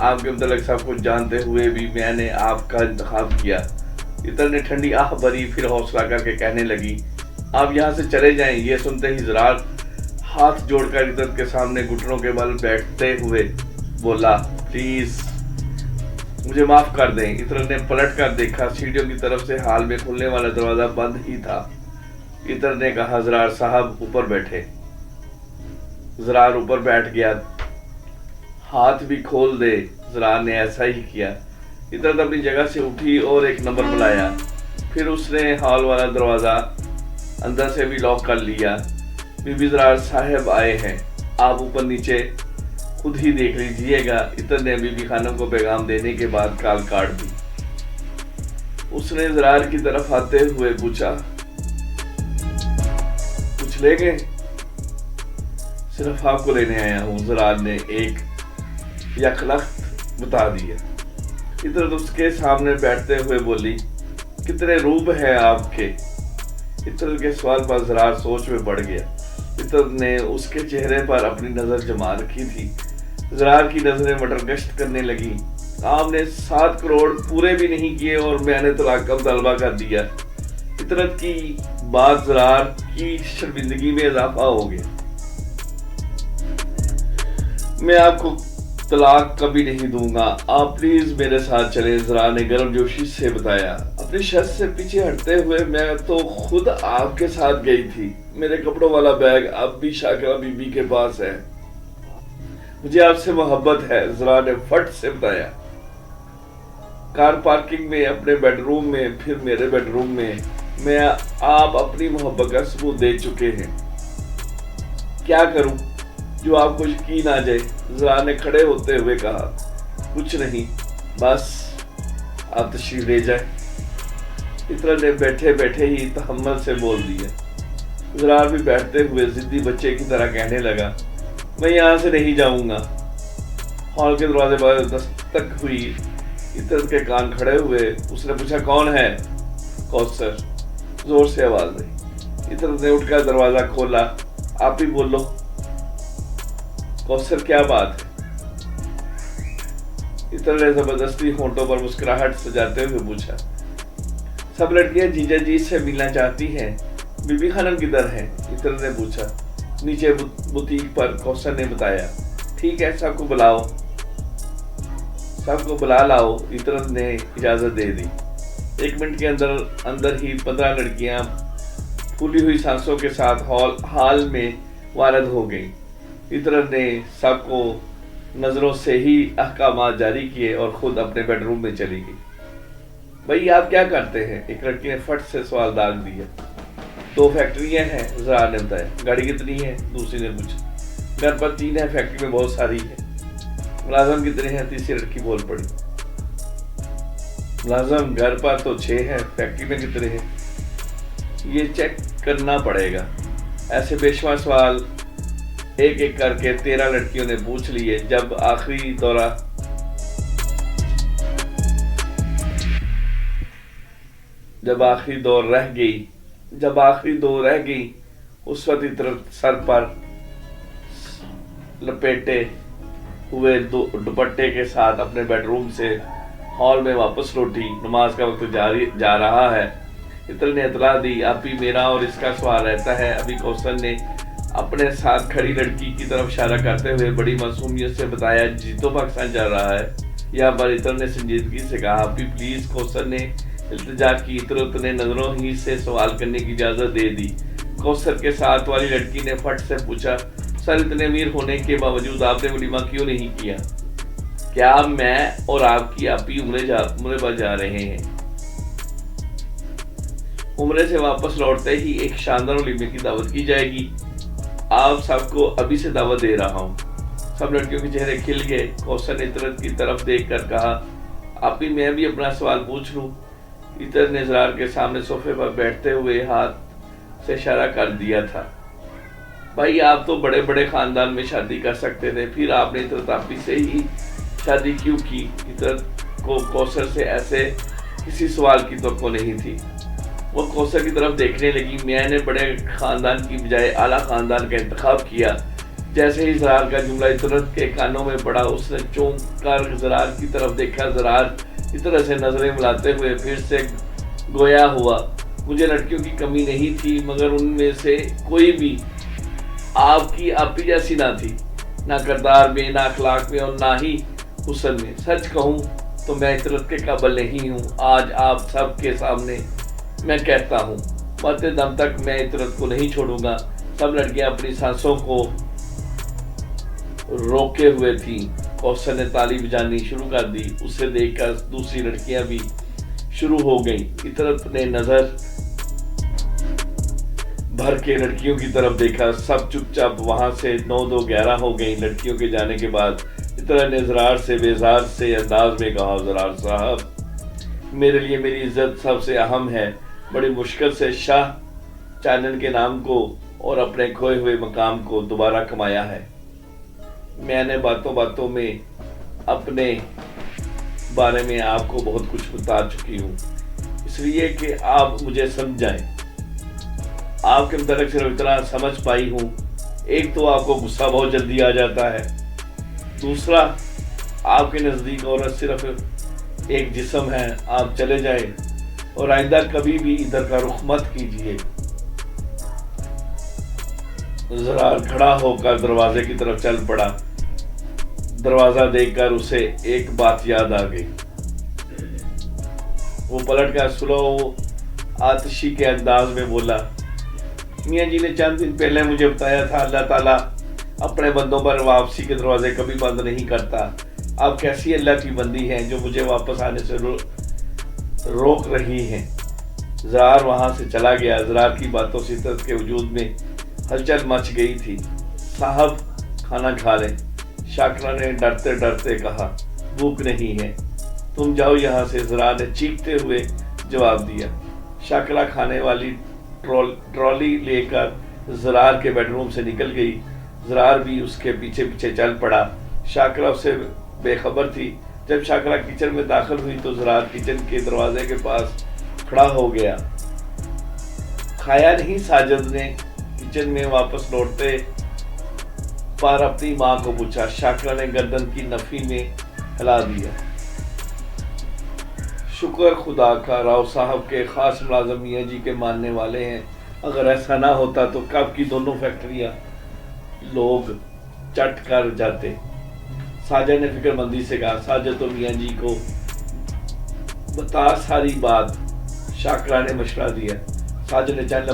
آپ کے متعلق سب کچھ جانتے ہوئے بھی میں نے آپ کا انتخاب کیا۔ عطر نے ٹھنڈی آہ بھری پھر حوصلہ کر کے کہنے لگی، آپ یہاں سے چلے جائیں۔ یہ سنتے ہی زرار ہاتھ جوڑ کر عطر کے سامنے گھٹنوں کے بل بیٹھتے ہوئے بولا، پلیز مجھے معاف کر دیں۔ عطر نے پلٹ کر دیکھا، سیڑھیوں کی طرف سے حال میں کھلنے والا دروازہ بند ہی تھا۔ عطر نے کہا، زرار صاحب اوپر بیٹھے۔ زرار اوپر بیٹھ گیا، ہاتھ بھی کھول دے۔ زرار نے ایسا ہی کیا۔ عطر اپنی جگہ سے اٹھی اور ایک نمبر بلایا، پھر اس نے ہال والا دروازہ اندر سے بھی لاک کر لیا۔ بی بی زرار صاحب آئے ہیں، آپ اوپر نیچے خود ہی دیکھ لیجئے گا۔ عطر نے بی بی خانم کو پیغام دینے کے بعد کال کاٹ دی۔ اس نے زرار کی طرف آتے ہوئے پوچھا، کچھ لے گئے؟ صرف آپ کو لینے آیا ہوں، زرار نے ایک یکلخت بتا دیا۔ عطر اس کے سامنے بیٹھتے ہوئے بولی، کتنے روب ہیں آپ کے؟ عطر کے سوال پر زرار سوچ میں پڑ گیا۔ عطر نے اس کے چہرے پر اپنی نظر جما رکھی تھی۔ زرار کی نظریں مٹر گشت کرنے لگی۔ آپ نے 7 کروڑ پورے بھی نہیں کیے اور میں نے طلاق کا مطالبہ کر دیا۔ عطرت کی بات زرار کی شرمندگی میں اضافہ ہو گیا۔ میں آپ کو طلاق کبھی نہیں دوں گا، آپ پلیز میرے ساتھ چلیں، زرار نے گرم جوشی سے بتایا۔ اپنی شرط سے پیچھے ہٹتے ہوئے، میں تو خود آپ کے ساتھ گئی تھی، میرے کپڑوں والا بیگ اب بھی شاکرہ بی بی کے پاس ہے، مجھے آپ سے محبت ہے، زرار نے فٹ سے بتایا۔ کار پارکنگ میں، اپنے بیڈ روم میں، پھر میرے بیڈ روم میں آپ اپنی محبت کا ثبوت دے چکے ہیں، کیا کروں جو آپ کو یقین آ جائے؟ زرار نے کھڑے ہوتے ہوئے کہا، کچھ نہیں، بس آپ تشریف لے جائیں۔ عطر نے بیٹھے بیٹھے ہی تحمل سے بول دیا۔ زرار بھی بیٹھتے ہوئے ضدی بچے کی طرح کہنے لگا، میں یہاں سے نہیں جاؤں گا۔ ہال کے دروازے پر دستک ہوئی، عطر کے کان کھڑے ہوئے، اس نے پوچھا، کون ہے؟ کوثر، زور سے آواز آئی۔ عطر نے اٹھ کر دروازہ کھولا، آپ ہی بولو۔ کوثر، کیا بات ہے؟ عطر نے زبردستی ہونٹوں پر مسکراہٹ سجاتے ہوئے پوچھا، سب لڑکیاں جیجا جی سے ملنا چاہتی ہیں، بی بی خانم کدھر ہے؟ عطر نے پوچھا۔ نیچے بوتیک پر، کوثر نے بتایا۔ ٹھیک ہے، سب کو بلاؤ، سب کو بلا لاؤ، عطر نے اجازت دے دی۔ 1 منٹ کے اندر ہی 15 لڑکیاں پھولی ہوئی سانسوں کے ساتھ ہال میں وارد ہو گئیں۔ عطر نے سب کو نظروں سے ہی احکامات جاری کیے اور خود اپنے بیڈ روم میں چلی گئی۔ بھائی آپ کیا کرتے ہیں؟ ایک لڑکی نے فٹ سے سوال داغ دیا۔ 2 فیکٹریاں ہیں، زرار نے بتایا۔ گاڑی کتنی ہے؟ دوسری نے پوچھا۔ گھر پر 3 ہے، فیکٹری میں بہت ساری ہے۔ ملازم کتنے ہیں؟ تیسری لڑکی بول پڑی۔ ملازم گھر پر تو 6 ہیں، فیکٹری میں کتنے ہیں؟ یہ چیک کرنا پڑے گا۔ ایسے بے شمار سوال ایک ایک کر کے 13 لڑکیوں نے پوچھ لیے۔ جب آخری دو رہ گئی، اس وقت عطر سر پر لپیٹے ہوئے دوپٹے کے ساتھ اپنے بیڈ روم سے ہال میں واپس لوٹی۔ نماز کا وقت جا رہا ہے۔ عطر نے اطلاع دی، اب بھی میرا اور اس کا سوال رہتا ہے۔ ابھی کوثر نے اپنے ساتھ کھڑی لڑکی کی طرف اشارہ کرتے ہوئے بڑی معصومیت سے بتایا، جی تو پاکستان جا رہا ہے۔ یہاں پر عطر نے سنجیدگی سے کہا، ابھی پلیز۔ کوثر نے التجا کی۔ عطر نے نظروں ہی سے سوال کرنے کی اجازت دے دی۔ کوثر کے ساتھ والی لڑکی نے فٹ سے پوچھا، سر اتنے امیر ہونے کے باوجود آپ نے ولیمہ کیوں نہیں کیا؟ کیا میں اور آپ کی آپی عمرے پر جا رہے ہیں؟ عمرے سے واپس لوٹتے ہی ایک شاندار ولیمے کی دعوت کی جائے گی، آپ سب کو ابھی سے دعوت دے رہا ہوں۔ سب لڑکیوں کے چہرے کھل گئے۔ کوثر نے عطر کی طرف دیکھ کر کہا، آپی میں بھی اپنا سوال پوچھ لوں؟ عطر نے زرار کے سامنے صوفے پر بیٹھتے ہوئے ہاتھ سے اشارہ کر دیا تھا۔ بھائی آپ تو بڑے بڑے خاندان میں شادی کر سکتے تھے، پھر آپ نے عطر آپی سے ہی شادی کیوں کی؟ عطر کو کوثر سے ایسے کسی سوال کی توقع نہیں تھی۔ وہ کوثر کی طرف دیکھنے لگی۔ میں نے بڑے خاندان کی بجائے اعلیٰ خاندان کا انتخاب کیا، جیسے ہی زرار کا جملہ عطرت کے کانوں میں پڑا، اس نے چونک کر زرار کی طرف دیکھا۔ زرار عطرت سے نظریں ملاتے ہوئے پھر سے گویا ہوا، مجھے لڑکیوں کی کمی نہیں تھی، مگر ان میں سے کوئی بھی آپ کی آپی جیسی نہ تھی، نہ کردار میں، نہ اخلاق میں، اور نہ ہی حسن میں۔ سچ کہوں تو میں عطرت کے قابل نہیں ہوں۔ آج آپ سب کے سامنے میں کہتا ہوں، مرتے دم تک میں عطرت کو نہیں چھوڑوں گا۔ سب لڑکیاں اپنی سانسوں کو روکے ہوئے تھیں۔ کوثر نے تالی بجانی شروع کر دی۔ اسے دیکھ کر دوسری لڑکیاں بھی شروع ہو گئیں۔ عطرت نے نظر بھر کے لڑکیوں کی طرف دیکھا، سب چپ چاپ وہاں سے 9-2-11 ہو گئیں۔ لڑکیوں کے جانے کے بعد عطرت نے زرار سے بیزار سے انداز میں کہا، زرار صاحب، میرے لیے میری عزت سب سے اہم ہے۔ بڑی مشکل سے شاہ چانن کے نام کو اور اپنے کھوئے ہوئے مقام کو دوبارہ کمایا ہے۔ میں نے باتوں باتوں میں اپنے بارے میں آپ کو بہت کچھ بتا چکی ہوں، اس لیے کہ آپ مجھے سمجھائیں۔ آپ کے متعلق صرف اتنا سمجھ پائی ہوں، ایک تو آپ کو غصہ بہت جلدی آ جاتا ہے، دوسرا آپ کے نزدیک عورت صرف ایک جسم ہے۔ آپ چلے جائیں اور آئندہ کبھی بھی ادھر کا رخ مت کیجیے۔ زرار کھڑا ہو کر دروازے کی طرف چل پڑا۔ دروازہ دیکھ کر اسے ایک بات یاد آ گئی۔ وہ پلٹ کر سلو آتشی کے انداز میں بولا، میاں جی نے چند دن پہلے مجھے بتایا تھا اللہ تعالیٰ اپنے بندوں پر واپسی کے دروازے کبھی بند نہیں کرتا۔ آپ کیسی اللہ کی بندی ہیں جو مجھے واپس آنے سے روک رہی ہیں۔ زرار وہاں سے چلا گیا۔ زرار کی باتوں سے عطرت کے وجود میں ہلچل مچ گئی تھی۔ صاحب کھانا کھا لیں، شاکرہ نے ڈرتے ڈرتے کہا، بھوک نہیں ہے، تم جاؤ یہاں سے، زرار نے چیختے ہوئے جواب دیا۔ شاکرہ کھانے والی ٹرالی لے کر زرار کے بیڈ روم سے نکل گئی۔ زرار بھی اس کے پیچھے پیچھے چل پڑا۔ شاکرہ اس سے بے خبر تھی۔ جب شاکرہ کچن میں داخل ہوئی تو زرار کچن کے دروازے کے پاس کھڑا ہو گیا۔ کھایا نہیں؟ ساجد نے کچن میں واپس لوٹتے پر اپنی ماں کو پوچھا۔ شاکرہ نے گردن کی نفی میں ہلا دیا۔ شکر خدا کا، راؤ صاحب کے خاص ملازم میاں جی کے ماننے والے ہیں، اگر ایسا نہ ہوتا تو کب کی دونوں فیکٹریاں لوگ چٹ کر جاتے۔ ساجد نے فکر مندی سے کہا، ساجد تو میاں جی کو بتا ساری بات۔ شاکرہ نے مشورہ دیا۔ ساجد نے چند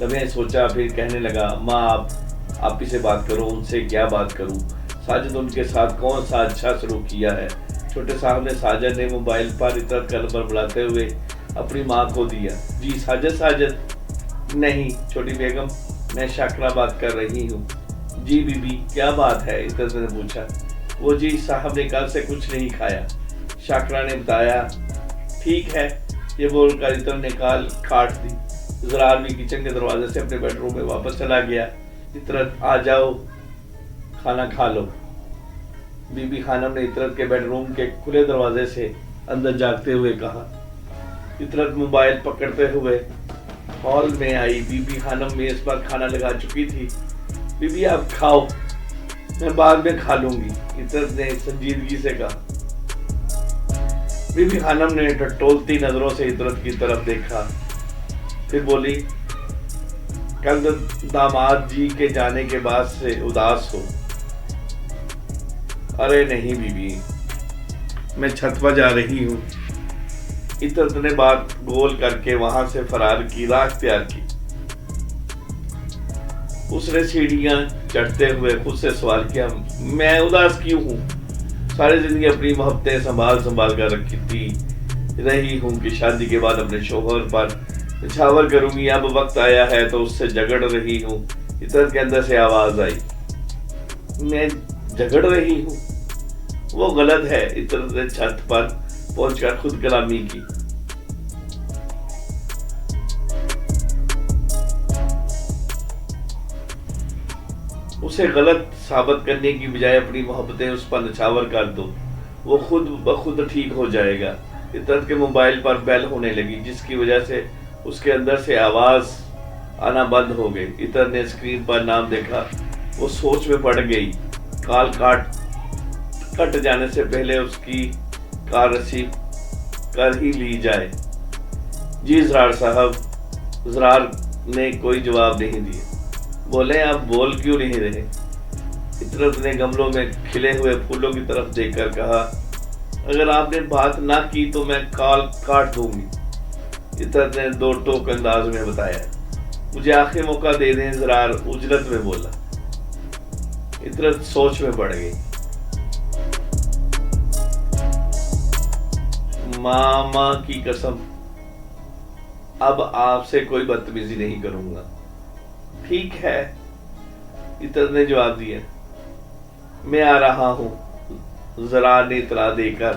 لمحے سوچا، پھر کہنے لگا، ماں آپ ہی سے بات کرو، ان سے کیا بات کروں؟ ساجد ان کے ساتھ کون سا اچھا سلوک کیا ہے؟ چھوٹے صاحب نے ساجد نے موبائل پر عطرت کا نمبر بلاتے ہوئے اپنی ماں کو دیا۔ جی ساجد؟ نہیں چھوٹی بیگم، میں شاکرہ بات کر رہی ہوں۔ جی بی بی کیا بات ہے؟ عطرت نے پوچھا۔ وہ جی صاحب نے کل سے کچھ نہیں کھایا، شاکرہ نے بتایا۔ ٹھیک ہے، یہ بول کر عطرت نے کال کاٹ دی۔ زرار بھی کچن کے دروازے سے اپنے بیڈ روم میں واپس چلا گیا۔ عطرت آ جاؤ، کھانا کھا لو، بی بی خانم نے عطرت کے بیڈ روم کے کھلے دروازے سے اندر جھانکتے ہوئے کہا۔ عطرت موبائل پکڑتے ہوئے ہال میں آئی۔ بی بی خانم میز پر کھانا لگا چکی تھی۔ بی بی آپ کھاؤ، میں بعد میں کھا لوں گی، عطرت نے سنجیدگی سے کہا۔ بی بی خانم نے ٹٹولتی نظروں سے عطرت کی طرف دیکھا، پھر بولی، کل داماد جی کے جانے کے بعد سے اداس ہو؟ ارے نہیں بی بی، میں چھت پر جا رہی ہوں۔ عطرت نے بات گول کر کے وہاں سے فرار کی راہ اختیار کی۔ اس نے سیڑھیاں چڑھتے ہوئے خود سے سوال کیا، میں اداس کیوں ہوں؟ ساری زندگی اپنی محبتیں سنبھال کر رہی ہوں کہ شادی کے بعد اپنے شوہر پر نچھاور کروں گی، اب وقت آیا ہے تو اس سے جھگڑ رہی ہوں۔ عطرت کے اندر سے آواز آئی، میں جھگڑ رہی ہوں؟ وہ غلط ہے۔ عطرت نے چھت پر پہنچ کر خود کلامی کی۔ اسے غلط ثابت کرنے کی بجائے اپنی محبتیں اس پر نچھاور کر دو، وہ خود بخود ٹھیک ہو جائے گا۔ عطرت کے موبائل پر بیل ہونے لگی، جس کی وجہ سے اس کے اندر سے آواز آنا بند ہو گئی۔ عطرت نے اسکرین پر نام دیکھا، وہ سوچ میں پڑ گئی. کال کٹ جانے سے پہلے اس کی کال ریسیو کر ہی لی جائے. جی اسرار صاحب. اسرار نے کوئی جواب نہیں دیا. بولے آپ بول کیوں نہیں رہے؟ فطرت نے گملوں میں کھلے ہوئے پھولوں کی طرف دیکھ کر کہا اگر آپ نے بات نہ کی تو میں کال کاٹ دوں گی. فطرت نے دو ٹوک انداز میں بتایا. مجھے آخری موقع دے دیں. اسرار اجلت میں بولا. فطرت سوچ میں پڑ گئی. ماما کی قسم اب آپ سے کوئی بدتمیزی نہیں کروں گا. ٹھیک ہے فطرت نے جواب دیا. میں آ رہا ہوں. زرار نے اطلاع دے کر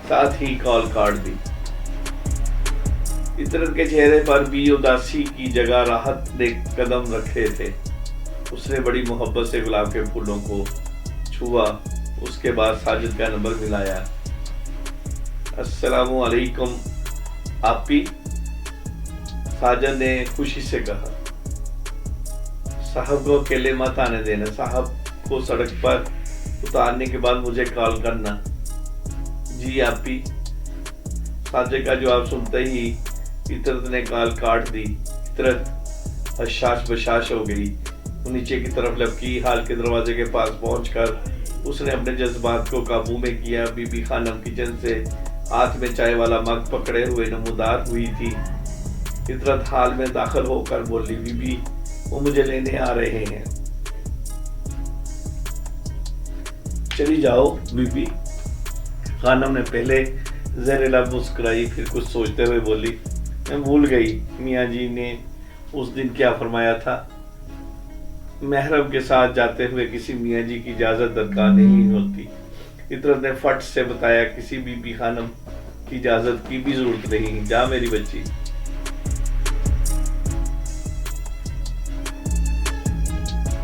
ساتھ ہی کال کاٹ دی. فطرت کے چہرے پر بھی اداسی کی جگہ راحت نے قدم رکھے تھے. اس نے بڑی محبت سے گلاب کے پھولوں کو چھوا. اس کے بعد ساجد کا نمبر ملایا. السلام علیکم آپی. ساجد نے خوشی سے کہا. صاحب کو اکیلے مت آنے دینا. صاحب کو سڑک پر اتارنے کے بعد مجھے کال کرنا. جی آپی. ساجد کا جواب سنتے ہی فطرت نے کال کاٹ دی. فطرت حشاش بشاش ہو گئی. وہ نیچے کی طرف لپکی. حال کے دروازے کے پاس پہنچ کر اس نے اپنے جذبات کو قابو میں کیا. بی بی خانم کچن سے ہاتھ میں چائے والا مگ پکڑے ہوئے نمودار ہوئی تھی. فطرت حال میں داخل ہو کر بولی بی بی وہ مجھے لینے آ رہے ہیں. چلی جاؤ بی بی. خانم نے پہلے زہر لب مسکرائی پھر کچھ سوچتے ہوئے بولی میں بھول گئی میاں جی نے اس دن کیا فرمایا تھا. محرم کے ساتھ جاتے ہوئے کسی میاں جی کی اجازت درکار نہیں ہوتی. فطرت نے فٹ سے بتایا کسی بی بی خانم کی اجازت کی بھی ضرورت نہیں. جا میری بچی.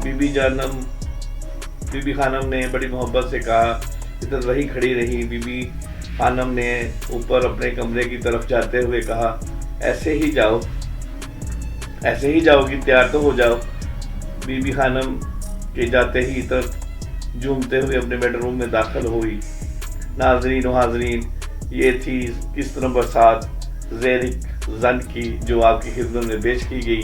بی بی خانم نے بڑی محبت سے کہا. فطرت وہی کھڑی رہی. بی بی خانم نے اوپر اپنے کمرے کی طرف جاتے ہوئے کہا ایسے ہی جاؤ گی. تیار تو ہو جاؤ. بی بی خانم کے جاتے ہی فطرت جھومتے ہوئے اپنے بیڈ روم میں داخل ہوئی. ناظرین و حاضرین یہ تھی قسط نمبر 7 زیرک زن کی جو آپ کی خدمت میں پیش کی گئی.